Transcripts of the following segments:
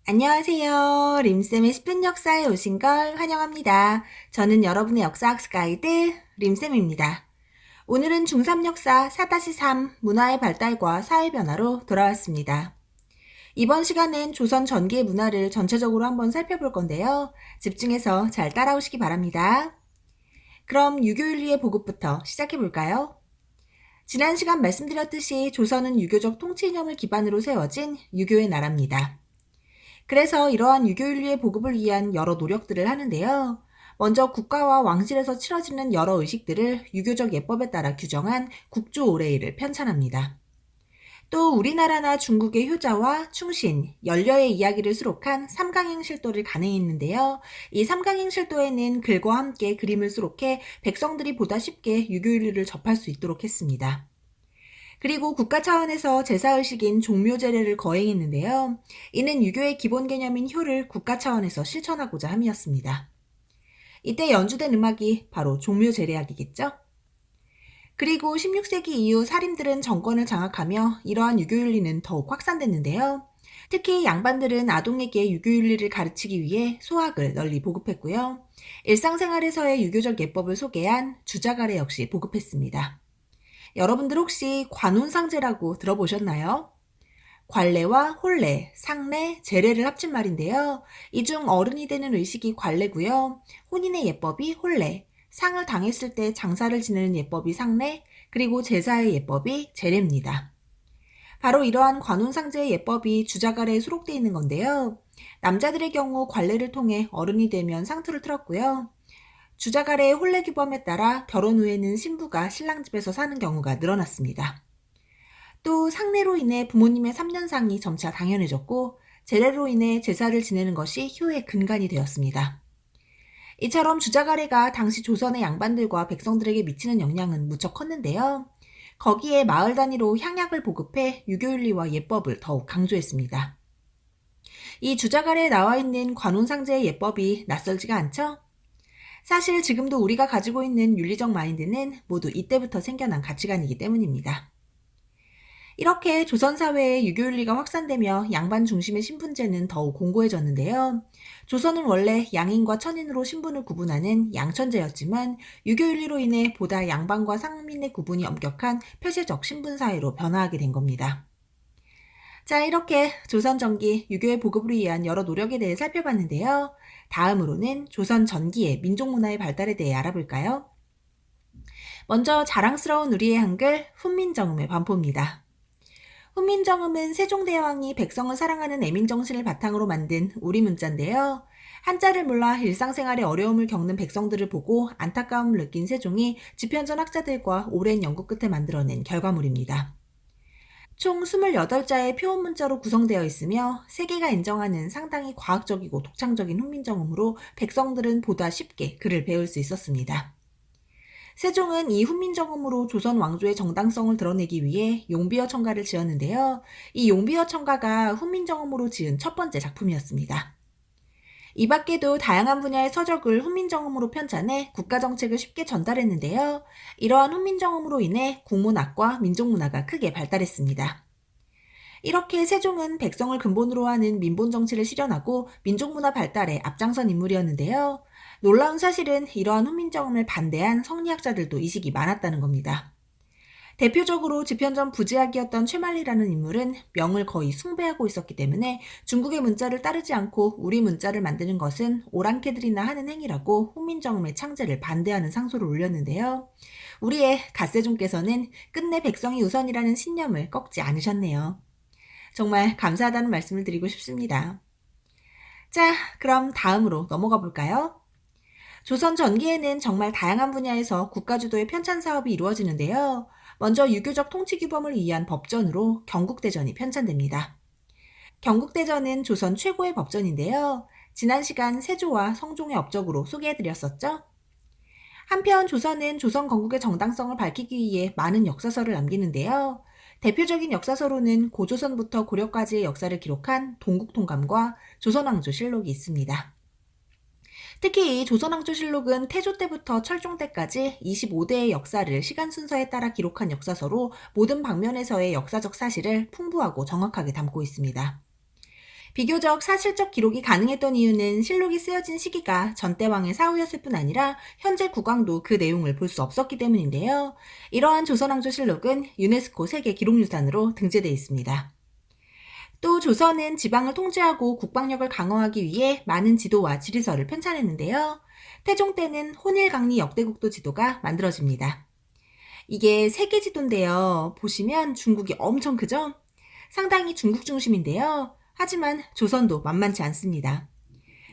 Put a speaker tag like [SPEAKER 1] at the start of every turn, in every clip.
[SPEAKER 1] 안녕하세요. 림쌤의 10분 역사에 오신 걸 환영합니다. 저는 여러분의 역사학습 가이드 림쌤입니다. 오늘은 중3 역사 4-3 문화의 발달과 사회 변화로 돌아왔습니다. 이번 시간엔 조선 전기의 문화를 전체적으로 한번 살펴볼 건데요. 집중해서 잘 따라오시기 바랍니다. 그럼 유교윤리의 보급부터 시작해 볼까요? 지난 시간 말씀드렸듯이 조선은 유교적 통치 이념을 기반으로 세워진 유교의 나라입니다. 그래서 이러한 유교윤리의 보급을 위한 여러 노력들을 하는데요. 먼저 국가와 왕실에서 치러지는 여러 의식들을 유교적 예법에 따라 규정한 국조오례일을 편찬합니다. 또 우리나라나 중국의 효자와 충신, 연려의 이야기를 수록한 삼강행실도를 간행했는데요. 이 삼강행실도에는 글과 함께 그림을 수록해 백성들이 보다 쉽게 유교윤리를 접할 수 있도록 했습니다. 그리고 국가 차원에서 제사의식인 종묘제례를 거행했는데요. 이는 유교의 기본 개념인 효를 국가 차원에서 실천하고자 함이었습니다. 이때 연주된 음악이 바로 종묘제례악이겠죠? 그리고 16세기 이후 사림들은 정권을 장악하며 이러한 유교윤리는 더욱 확산됐는데요. 특히 양반들은 아동에게 유교윤리를 가르치기 위해 소학을 널리 보급했고요. 일상생활에서의 유교적 예법을 소개한 주자가래 역시 보급했습니다. 여러분들 혹시 관혼상제라고 들어보셨나요? 관례와 혼례, 상례, 제례를 합친 말인데요. 이 중 어른이 되는 의식이 관례고요. 혼인의 예법이 혼례, 상을 당했을 때 장사를 지내는 예법이 상례, 그리고 제사의 예법이 제례입니다. 바로 이러한 관혼상제의 예법이 주자가래에 수록되어 있는 건데요. 남자들의 경우 관례를 통해 어른이 되면 상투를 틀었고요. 주자가래의 혼례 규범에 따라 결혼 후에는 신부가 신랑 집에서 사는 경우가 늘어났습니다. 또 상례로 인해 부모님의 3년상이 점차 당연해졌고 제례로 인해 제사를 지내는 것이 효의 근간이 되었습니다. 이처럼 주자가래가 당시 조선의 양반들과 백성들에게 미치는 영향은 무척 컸는데요. 거기에 마을 단위로 향약을 보급해 유교윤리와 예법을 더욱 강조했습니다. 이 주자가래에 나와 있는 관혼상제의 예법이 낯설지가 않죠? 사실 지금도 우리가 가지고 있는 윤리적 마인드는 모두 이때부터 생겨난 가치관이기 때문입니다. 이렇게 조선사회의 유교윤리가 확산되며 양반 중심의 신분제는 더욱 공고해졌는데요. 조선은 원래 양인과 천인으로 신분을 구분하는 양천제였지만 유교윤리로 인해 보다 양반과 상민의 구분이 엄격한 폐쇄적 신분사회로 변화하게 된 겁니다. 자, 이렇게 조선 전기 유교의 보급을 위한 여러 노력에 대해 살펴봤는데요. 다음으로는 조선 전기의 민족문화의 발달에 대해 알아볼까요? 먼저 자랑스러운 우리의 한글 훈민정음의 반포입니다. 훈민정음은 세종대왕이 백성을 사랑하는 애민정신을 바탕으로 만든 우리 문자인데요. 한자를 몰라 일상생활에 어려움을 겪는 백성들을 보고 안타까움을 느낀 세종이 집현전 학자들과 오랜 연구 끝에 만들어낸 결과물입니다. 총 28자의 표원 문자로 구성되어 있으며 세계가 인정하는 상당히 과학적이고 독창적인 훈민정음으로 백성들은 보다 쉽게 글을 배울 수 있었습니다. 세종은 이 훈민정음으로 조선 왕조의 정당성을 드러내기 위해 용비어 청가를 지었는데요. 이 용비어 청가가 훈민정음으로 지은 첫 번째 작품이었습니다. 이 밖에도 다양한 분야의 서적을 훈민정음으로 편찬해 국가정책을 쉽게 전달했는데요. 이러한 훈민정음으로 인해 국문학과 민족문화가 크게 발달했습니다. 이렇게 세종은 백성을 근본으로 하는 민본정치를 실현하고 민족문화 발달에 앞장선 인물이었는데요. 놀라운 사실은 이러한 훈민정음을 반대한 성리학자들도 이 시기 많았다는 겁니다. 대표적으로 집현전 부지학이었던 최만리라는 인물은 명을 거의 숭배하고 있었기 때문에 중국의 문자를 따르지 않고 우리 문자를 만드는 것은 오랑캐들이나 하는 행위라고 훈민정음의 창제를 반대하는 상소를 올렸는데요. 우리의 갓세종께서는 끝내 백성이 우선이라는 신념을 꺾지 않으셨네요. 정말 감사하다는 말씀을 드리고 싶습니다. 자, 그럼 다음으로 넘어가 볼까요? 조선 전기에는 정말 다양한 분야에서 국가 주도의 편찬 사업이 이루어지는데요. 먼저 유교적 통치 규범을 위한 법전으로 경국대전이 편찬됩니다. 경국대전은 조선 최고의 법전인데요. 지난 시간 세조와 성종의 업적으로 소개해드렸었죠? 한편 조선은 조선 건국의 정당성을 밝히기 위해 많은 역사서를 남기는데요. 대표적인 역사서로는 고조선부터 고려까지의 역사를 기록한 동국통감과 조선왕조실록이 있습니다. 특히 이 조선왕조실록은 태조 때부터 철종 때까지 25대의 역사를 시간 순서에 따라 기록한 역사서로 모든 방면에서의 역사적 사실을 풍부하고 정확하게 담고 있습니다. 비교적 사실적 기록이 가능했던 이유는 실록이 쓰여진 시기가 전대왕의 사후였을 뿐 아니라 현재 국왕도 그 내용을 볼 수 없었기 때문인데요. 이러한 조선왕조실록은 유네스코 세계 기록유산으로 등재되어 있습니다. 또 조선은 지방을 통제하고 국방력을 강화하기 위해 많은 지도와 지리서를 편찬했는데요. 태종 때는 혼일강리 역대국도 지도가 만들어집니다. 이게 세계 지도인데요. 보시면 중국이 엄청 크죠? 상당히 중국 중심인데요. 하지만 조선도 만만치 않습니다.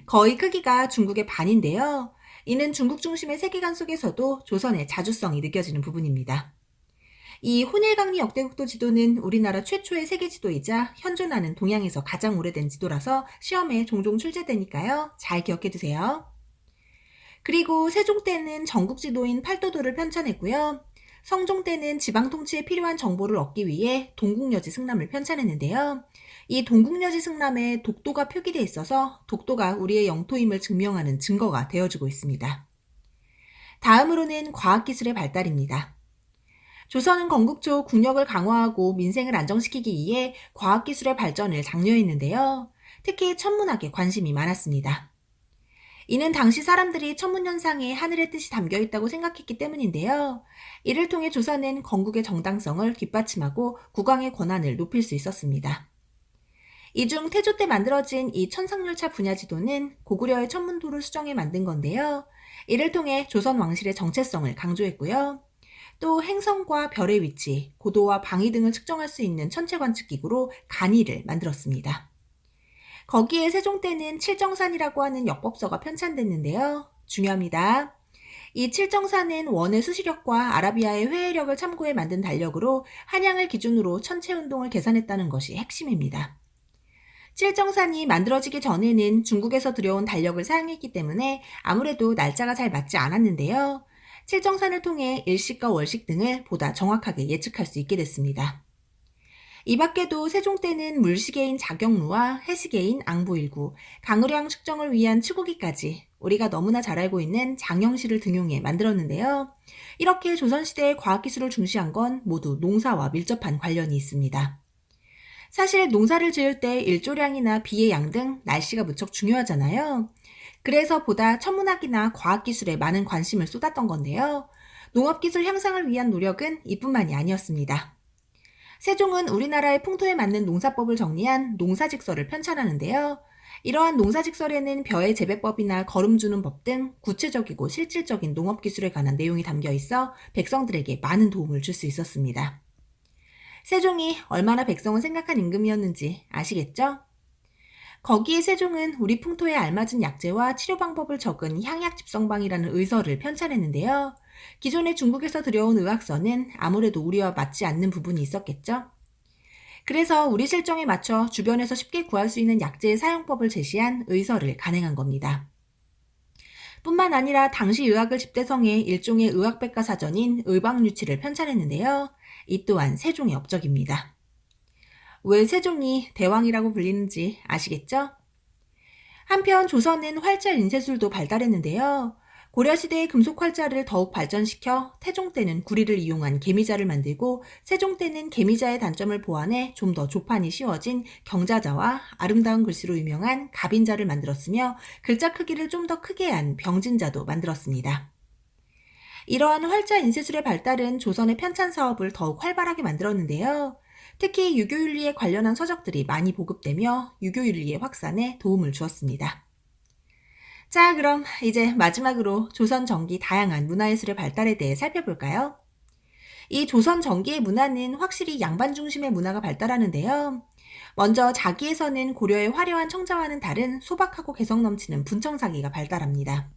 [SPEAKER 1] 거의 크기가 중국의 반인데요. 이는 중국 중심의 세계관 속에서도 조선의 자주성이 느껴지는 부분입니다. 이 혼일강리 역대국도 지도는 우리나라 최초의 세계 지도이자 현존하는 동양에서 가장 오래된 지도라서 시험에 종종 출제되니까요. 잘 기억해 두세요. 그리고 세종 때는 전국 지도인 팔도도를 편찬했고요. 성종 때는 지방 통치에 필요한 정보를 얻기 위해 동국여지 승람을 편찬했는데요. 이 동국여지 승람에 독도가 표기되어 있어서 독도가 우리의 영토임을 증명하는 증거가 되어주고 있습니다. 다음으로는 과학기술의 발달입니다. 조선은 건국 초 국력을 강화하고 민생을 안정시키기 위해 과학기술의 발전을 장려했는데요. 특히 천문학에 관심이 많았습니다. 이는 당시 사람들이 천문현상에 하늘의 뜻이 담겨있다고 생각했기 때문인데요. 이를 통해 조선은 건국의 정당성을 뒷받침하고 국왕의 권한을 높일 수 있었습니다. 이 중 태조 때 만들어진 이 천상열차 분야지도는 고구려의 천문도를 수정해 만든 건데요. 이를 통해 조선 왕실의 정체성을 강조했고요. 또 행성과 별의 위치, 고도와 방위 등을 측정할 수 있는 천체관측기구로 간이를 만들었습니다. 거기에 세종 때는 칠정산이라고 하는 역법서가 편찬됐는데요. 중요합니다. 이 칠정산은 원의 수시력과 아라비아의 회해력을 참고해 만든 달력으로 한양을 기준으로 천체운동을 계산했다는 것이 핵심입니다. 칠정산이 만들어지기 전에는 중국에서 들여온 달력을 사용했기 때문에 아무래도 날짜가 잘 맞지 않았는데요. 칠정산을 통해 일식과 월식 등을 보다 정확하게 예측할 수 있게 됐습니다. 이 밖에도 세종 때는 물시계인 자경루와 해시계인 앙보일구, 강우량 측정을 위한 치고기까지 우리가 너무나 잘 알고 있는 장영시를 등용해 만들었는데요. 이렇게 조선시대의 과학기술을 중시한 건 모두 농사와 밀접한 관련이 있습니다. 사실 농사를 지을 때 일조량이나 비의 양 등 날씨가 무척 중요하잖아요. 그래서 보다 천문학이나 과학기술에 많은 관심을 쏟았던 건데요. 농업기술 향상을 위한 노력은 이뿐만이 아니었습니다. 세종은 우리나라의 풍토에 맞는 농사법을 정리한 농사직서를 편찬하는데요. 이러한 농사직설에는 벼의 재배법이나 거름 주는 법 등 구체적이고 실질적인 농업기술에 관한 내용이 담겨 있어 백성들에게 많은 도움을 줄 수 있었습니다. 세종이 얼마나 백성을 생각한 임금이었는지 아시겠죠? 거기에 세종은 우리 풍토에 알맞은 약재와 치료 방법을 적은 향약집성방이라는 의서를 편찬했는데요. 기존의 중국에서 들여온 의학서는 아무래도 우리와 맞지 않는 부분이 있었겠죠. 그래서 우리 실정에 맞춰 주변에서 쉽게 구할 수 있는 약재의 사용법을 제시한 의서를 간행한 겁니다. 뿐만 아니라 당시 의학을 집대성해 일종의 의학백과사전인 의방유치를 편찬했는데요. 이 또한 세종의 업적입니다. 왜 세종이 대왕이라고 불리는지 아시겠죠? 한편 조선은 활자 인쇄술도 발달했는데요. 고려시대의 금속 활자를 더욱 발전시켜 태종 때는 구리를 이용한 개미자를 만들고 세종 때는 개미자의 단점을 보완해 좀 더 조판이 쉬워진 경자자와 아름다운 글씨로 유명한 갑인자를 만들었으며 글자 크기를 좀 더 크게 한 병진자도 만들었습니다. 이러한 활자 인쇄술의 발달은 조선의 편찬 사업을 더욱 활발하게 만들었는데요. 특히 유교윤리에 관련한 서적들이 많이 보급되며 유교윤리의 확산에 도움을 주었습니다. 자, 그럼 이제 마지막으로 조선 전기 다양한 문화예술의 발달에 대해 살펴볼까요? 이 조선 전기의 문화는 확실히 양반 중심의 문화가 발달하는데요. 먼저 자기에서는 고려의 화려한 청자와는 다른 소박하고 개성 넘치는 분청사기가 발달합니다.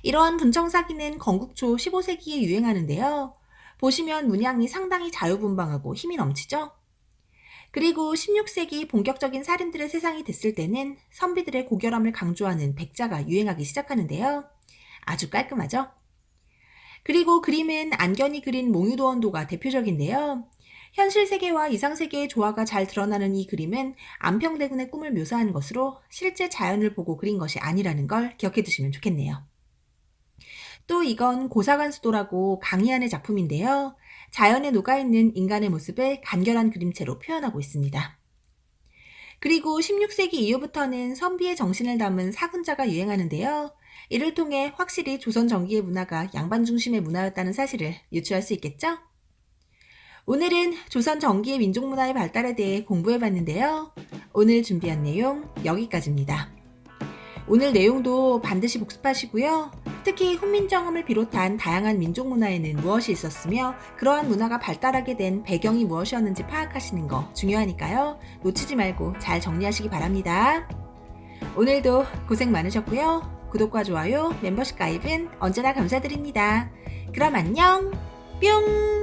[SPEAKER 1] 이러한 분청사기는 건국 초 15세기에 유행하는데요. 보시면 문양이 상당히 자유분방하고 힘이 넘치죠? 그리고 16세기 본격적인 살인들의 세상이 됐을 때는 선비들의 고결함을 강조하는 백자가 유행하기 시작하는데요. 아주 깔끔하죠? 그리고 그림은 안견이 그린 몽유도원도가 대표적인데요. 현실 세계와 이상 세계의 조화가 잘 드러나는 이 그림은 안평대군의 꿈을 묘사한 것으로 실제 자연을 보고 그린 것이 아니라는 걸 기억해 두시면 좋겠네요. 또 이건 고사관수도라고 강희안의 작품인데요. 자연에 녹아있는 인간의 모습을 간결한 그림체로 표현하고 있습니다. 그리고 16세기 이후부터는 선비의 정신을 담은 사군자가 유행하는데요. 이를 통해 확실히 조선 전기의 문화가 양반 중심의 문화였다는 사실을 유추할 수 있겠죠? 오늘은 조선 전기의 민족 문화의 발달에 대해 공부해봤는데요. 오늘 준비한 내용 여기까지입니다. 오늘 내용도 반드시 복습하시고요. 특히 훈민정음을 비롯한 다양한 민족 문화에는 무엇이 있었으며 그러한 문화가 발달하게 된 배경이 무엇이었는지 파악하시는 거 중요하니까요. 놓치지 말고 잘 정리하시기 바랍니다. 오늘도 고생 많으셨고요. 구독과 좋아요, 멤버십 가입은 언제나 감사드립니다. 그럼 안녕! 뿅!